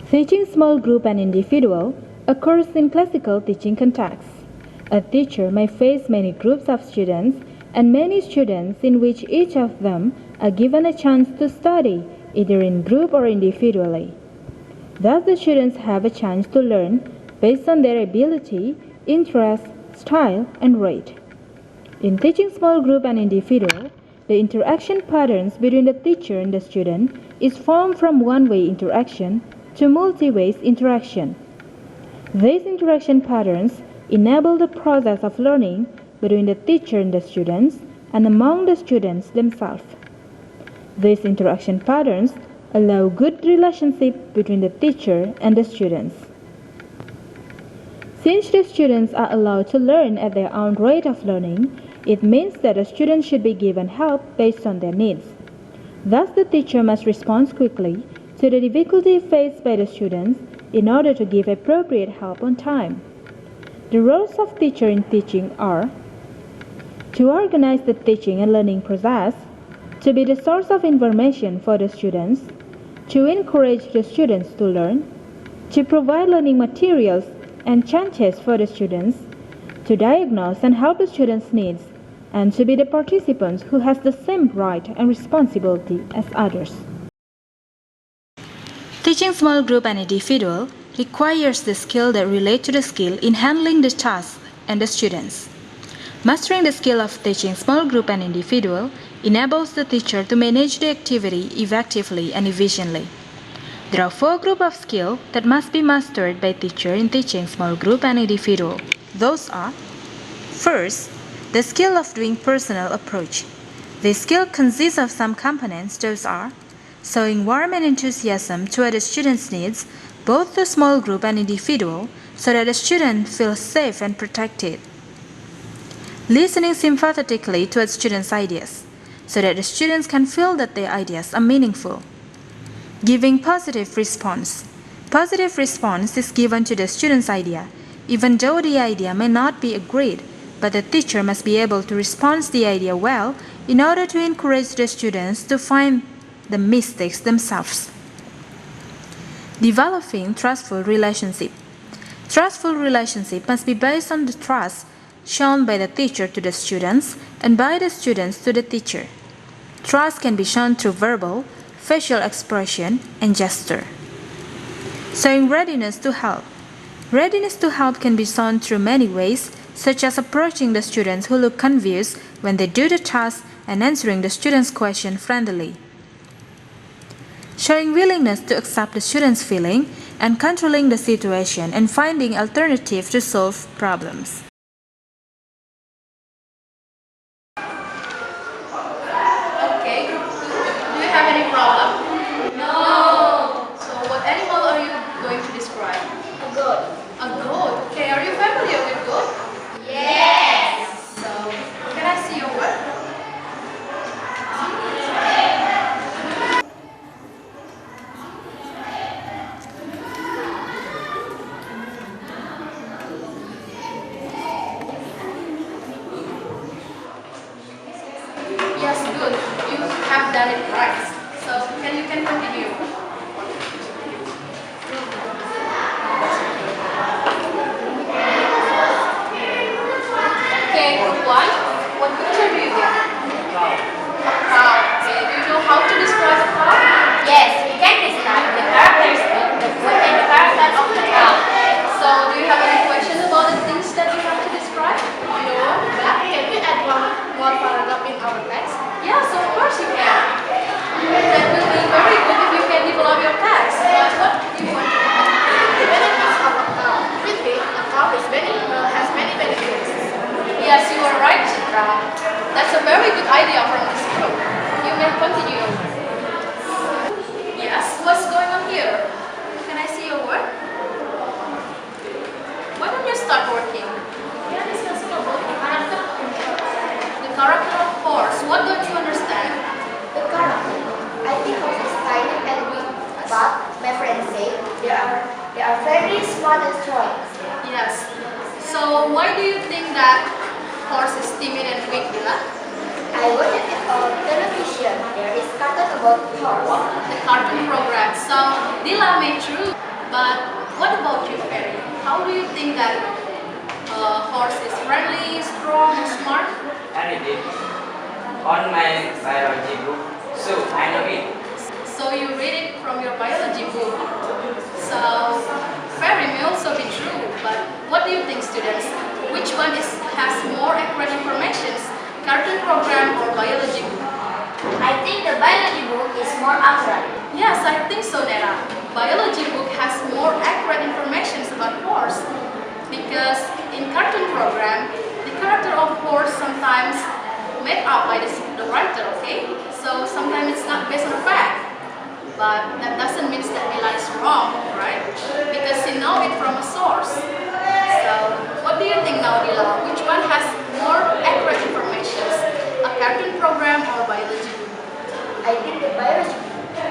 Teaching small group and individual occurs in classical teaching contexts. A teacher may face many groups of students and many students in which each of them are given a chance to study, either in group or individually. Thus, the students have a chance to learn based on their ability, interest, style, and rate. In teaching small group and individual, the interaction patterns between the teacher and the student is formed from one-way interaction to multi-way interaction. These interaction patterns enable the process of learning between the teacher and the students and among the students themselves. These interaction patterns allow good relationship between the teacher and the students. Since the students are allowed to learn at their own rate of learning, it means that the students should be given help based on their needs. Thus, the teacher must respond quickly to the difficulty faced by the students in order to give appropriate help on time. The roles of teacher in teaching are to organize the teaching and learning process, to be the source of information for the students, to encourage the students to learn, to provide learning materials and chances for the students, to diagnose and help the students' needs, and to be the participants who has the same right and responsibility as others. Teaching small group and individual requires the skill that relate to the skill in handling the task and the students. Mastering the skill of teaching small group and individual enables the teacher to manage the activity effectively and efficiently. There are 4 groups of skills that must be mastered by teacher in teaching small group and individual. Those are: first, the skill of doing personal approach. This skill consists of some components. Those are showing warm and enthusiasm toward the student's needs, both the small group and individual, so that the student feels safe and protected. Listening sympathetically to students' ideas, so that the students can feel that their ideas are meaningful. Giving positive response. Positive response is given to the student's idea, even though the idea may not be agreed, but the teacher must be able to respond to the idea well in order to encourage the students to find the mistakes themselves. Developing trustful relationship. Trustful relationship must be based on the trust shown by the teacher to the students and by the students to the teacher. Trust can be shown through verbal, facial expression, and gesture. Showing readiness to help. Readiness to help can be shown through many ways, such as approaching the students who look confused when they do the task and answering the students' question friendly. Showing willingness to accept the student's feeling and controlling the situation and finding alternatives to solve problems. Okay, group 2, do you have any problem? No. So what animal are you going to describe? A goat. A goat. Okay, are you familiar with goat? Yes. So, can I see your work? Yes, good. You have done it right. So, you can continue. Okay, group 1. What picture do you get? A cow. Okay, do you know how to describe a cow? Yes, we can describe the characteristic, the food and the character of the cow. So, do you have any questions about the things that you have to describe? No, but can we add one more paragraph in our text? Yes, of course you can. That will be very good if you can develop your text. But what do you want to add? The benefits of a cow. We think a cow has many benefits. Yes, you are right, Chitra. That's a very good idea from this group. You may continue. Yes, what's going on here? Can I see your work? Why don't you start working? We are discussing about the character of the horse. The character of horse. What don't you understand? The character. I think horse is tiny and weak, but my friends say they are very smart and strong. Yes. So why do you think that horse is timid and weak, Dila? I watched it on television. There is cartoon about horse. The cartoon program. So Dila made true. But what about you, Ferry? How do you think that a horse is friendly, strong, smart? I read it on my biology book, so I know it. So you read it from your biology book. So Ferry may also be true, but what do you think, students? Which one has more accurate information? Cartoon program or biology book? I think the biology book is more accurate. Yes, I think so, Nera. Biology book has more accurate information about horse because in cartoon program, the character of horse sometimes made up by the writer, okay? So sometimes it's not based on fact, but that doesn't mean that Mila is wrong, right? Because she know it from a source. So what do you think now, Mila? Which one has more accurate information? A cartoon program or biology book? I think the biology book.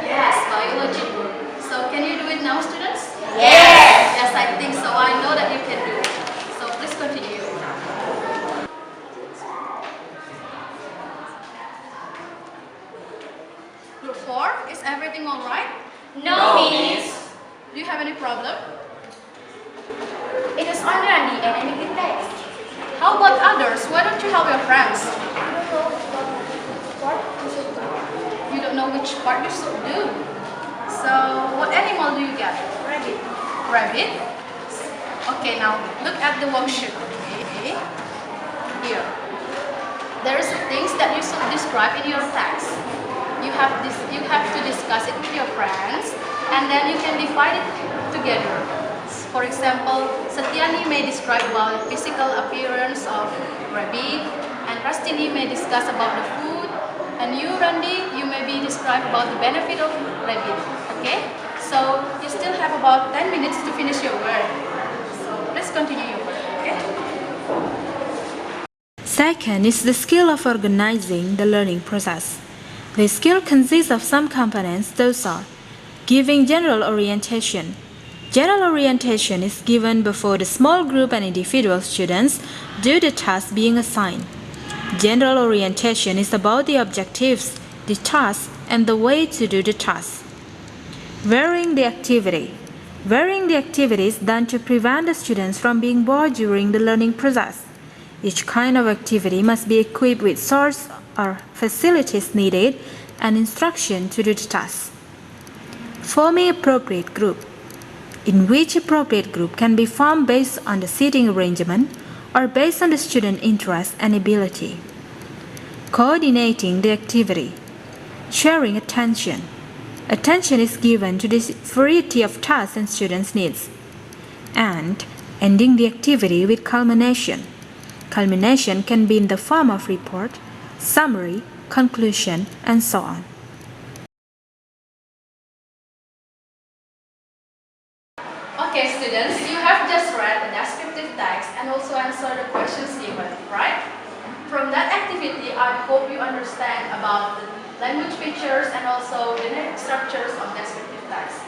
Yes, biology book. So can you do it now, students? Yes! Yes, I think so. I know that you can do it. So please continue. Group 4, is everything alright? No, miss. Do you have any problem? It is only Randy and I need text. How about others? Why don't you help your friends? You don't know which part you should do. So what animal do you get? Rabbit. Rabbit? Okay, now look at the worksheet. Okay. Here. There is things that you should describe in your text. You have to discuss it with your friends and then you can divide it together. For example, Satyani may describe about the physical appearance of rabbit and Rastini may discuss about the food and you, Randy, you may be describe about the benefit of rabbit. Okay? So you still have about 10 minutes to finish your work. So please continue your work. Okay? Second is the skill of organizing the learning process. The skill consists of some components. Those are giving general orientation. General orientation is given before the small group and individual students do the task being assigned. General orientation is about the objectives, the task, and the way to do the task. Varying the activity. Varying the activity is done to prevent the students from being bored during the learning process. Each kind of activity must be equipped with source or facilities needed and instruction to do the task. Forming appropriate group, in which appropriate group can be formed based on the seating arrangement or based on the student interest and ability. Coordinating the activity. Sharing attention. Attention is given to the variety of tasks and students' needs. And ending the activity with culmination. Culmination can be in the form of report, summary, conclusion, and so on. Okay, students, you have just read the descriptive text and also answered the questions given, right? From that activity, I hope you understand about the language features and also the structures of descriptive text.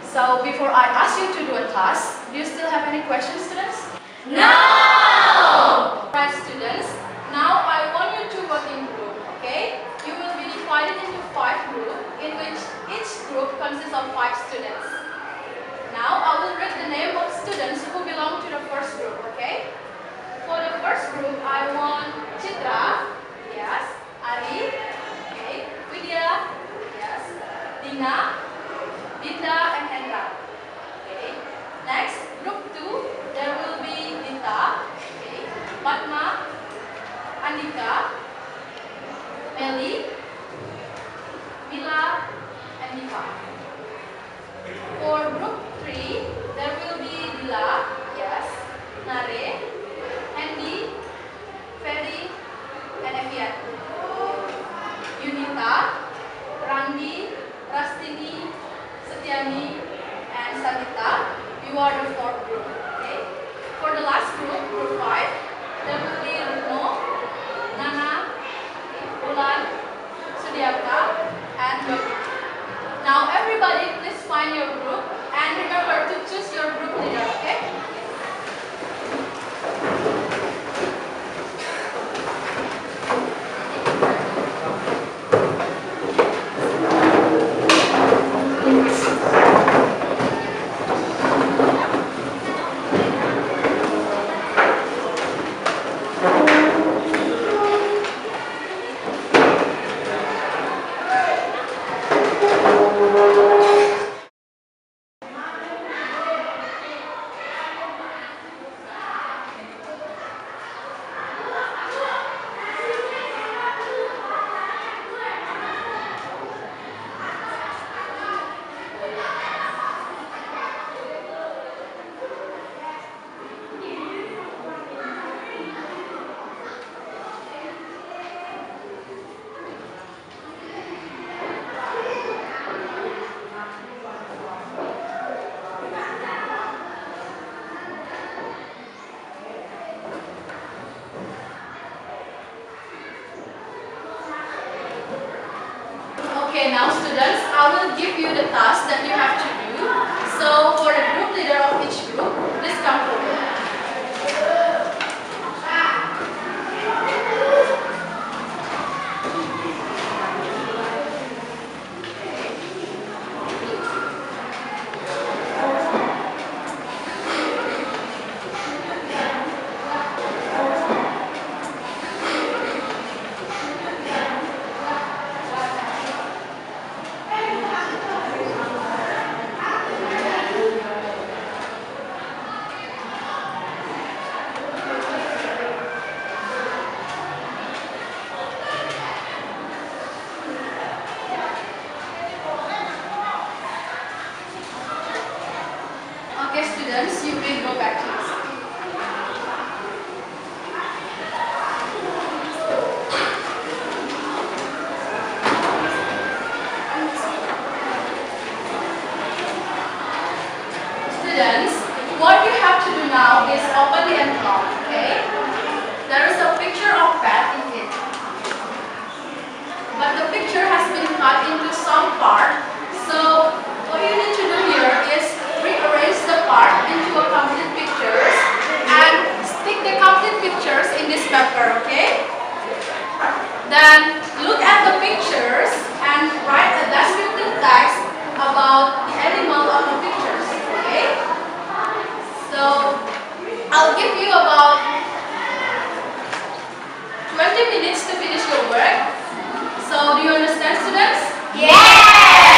So before I ask you to do a task, do you still have any questions, students? No! Right, students, now I want you to work in group, okay? You will be divided into 5 groups, in which each group consists of 5 students. Now I will read the name of students who belong to the first group, okay? For the first group, I want Chitra, yes, Ari, okay, Vidya, yes, Dina, Binda, and Hendra, okay. Next, group 2, there will be Dita, okay, Padma, Andika, Meli, Mila, and Niva. For group 3, there will be Dila, yes, Nare, Andy, Ferry, and Evian. Yunita, Randi, Rastini, Satyani, and Sanita, you are the 4th group. Okay? For the last group, group 5, there will be Rutno, Nana, Ulan, Sudiaka, and Yogi. Now everybody please find your group and remember to choose your group leader, okay? will give you the task that you have to do. So for the group leader of each group, please come forward. Okay, students, you may go back to your seat. Students, what you have to do now is open the envelope, okay? There is a picture of bat in it. But the picture has been cut into some part, so what you need to do here is rearrange the part into a complete pictures and stick the complete pictures in this paper, okay? Then look at the pictures and write a descriptive text about the animal of the pictures, okay? So I'll give you about 20 minutes to finish your work. So do you understand, students? Yes!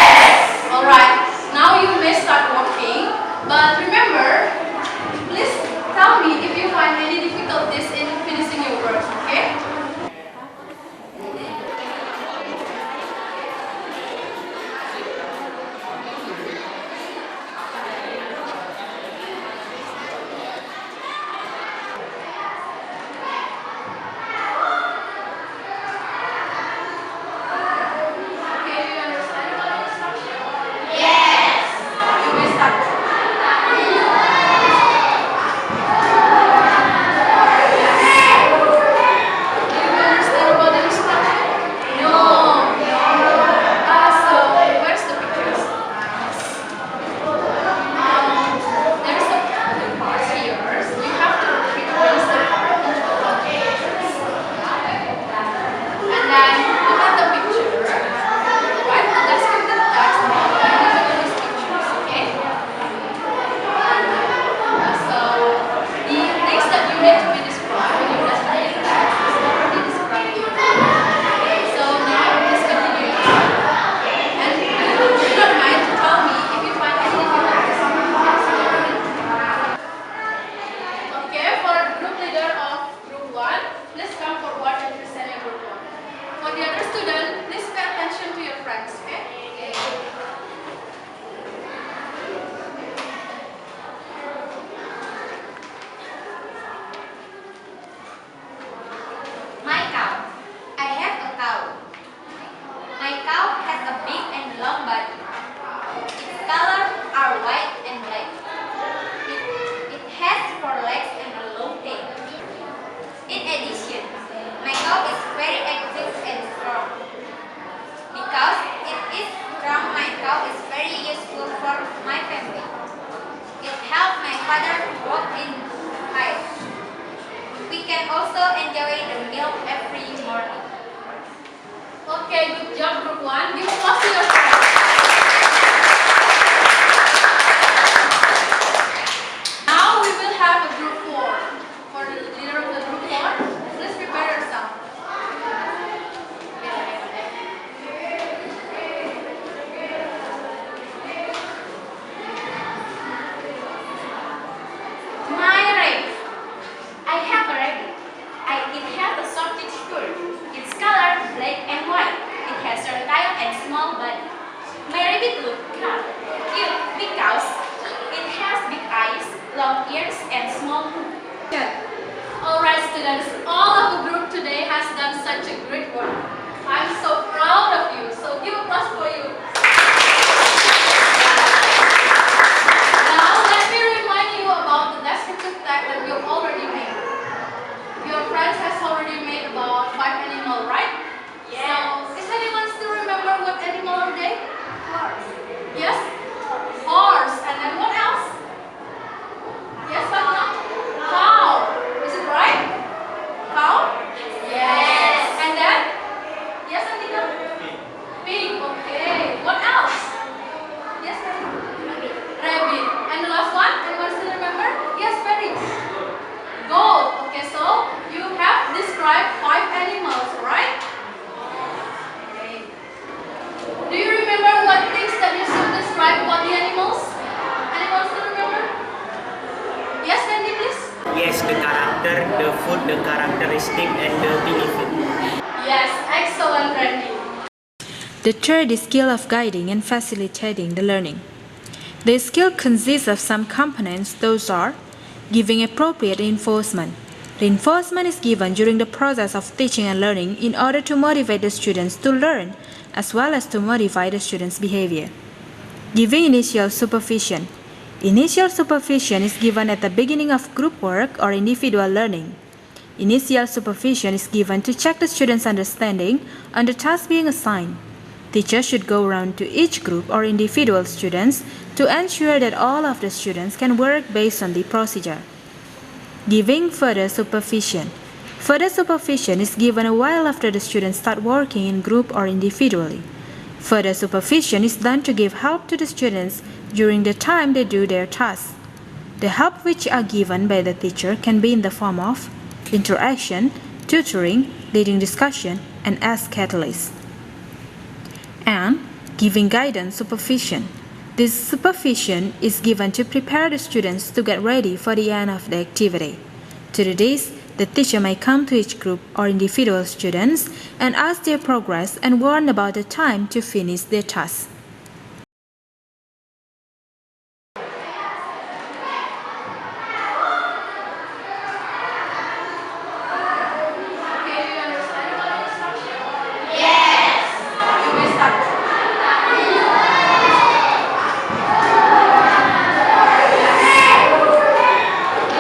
self-esteem and belief. Yes, excellent, Randy. The third is skill of guiding and facilitating the learning. The skill consists of some components. Those are giving appropriate reinforcement. Reinforcement is given during the process of teaching and learning in order to motivate the students to learn as well as to modify the students' behavior. Giving initial supervision. Initial supervision is given at the beginning of group work or individual learning. Initial supervision is given to check the students' understanding on the task being assigned. Teachers should go around to each group or individual students to ensure that all of the students can work based on the procedure. Giving further supervision. Further supervision is given a while after the students start working in group or individually. Further supervision is done to give help to the students during the time they do their tasks. The help which are given by the teacher can be in the form of interaction, tutoring, leading discussion, and as catalyst. And giving guidance supervision. This supervision is given to prepare the students to get ready for the end of the activity. To do this, the teacher may come to each group or individual students and ask their progress and warn about the time to finish their task. Okay, do you understand about the instruction? Yes. You may start. Do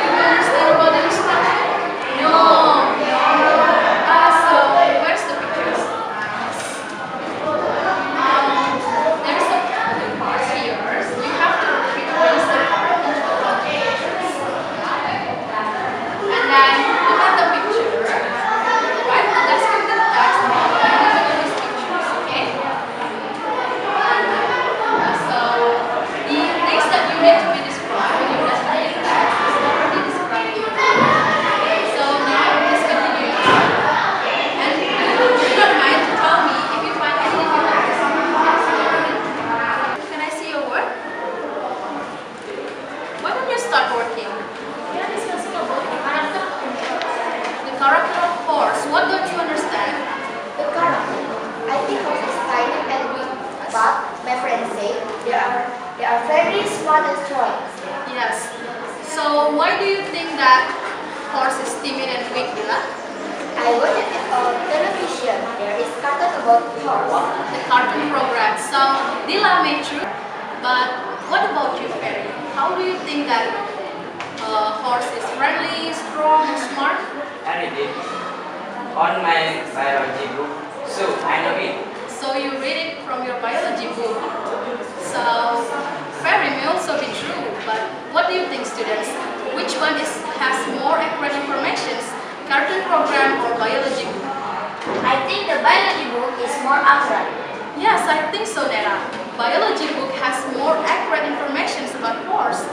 you understand about the instruction? No. So where's the pictures? There's a part here. You have to replace the part into the pictures. And then look at the picture. Right? Let's give the text and these pictures, okay? So the things that you need to be described when you present the text is already described here. So now let's continue. And do not mind to tell me if you find any difficulties. Can I see your work? Why don't you start working? We are discussing about the character of horse. The character of horse. What don't you understand? The character. I think horse is tiny and weak, but my friends say they are very smart and strong. Yes. So why do you think that horse is timid and weak, Dila? I watched it on television. There is cartoon about horse. The cartoon program. So Dila may true, but what about you, Ferry? How do you think that horse is friendly, strong, and smart? I read it on my biology book, so I know it. So you read it from your biology book. So Ferry may also be true, but what do you think, students? Which one has more accurate information? Cartoon program or biology book? I think the biology book is more accurate. Yes, I think so, Nera. Biology book has more accurate information about horse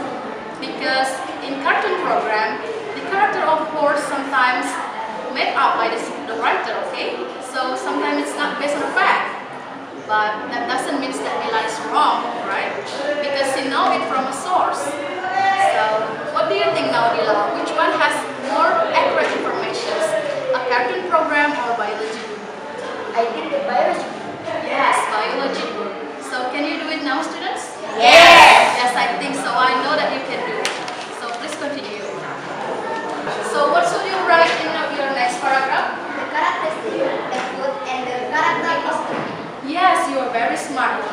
because in cartoon program, the character of horse sometimes made up by the writer, okay? So sometimes it's not based on fact, but that doesn't mean that Dila is wrong, right? Because he know it from a source. So what do you think now, Dila? Which one has more accurate information? A cartoon program or biology book? I think the biology book. Yes, biology book. So can you do it now, students? Yes. Yes, I think so. I know that you can do it. So please continue. So what should you write in your next paragraph? The characteristic, the food, and the character of the. Yes, you are very smart.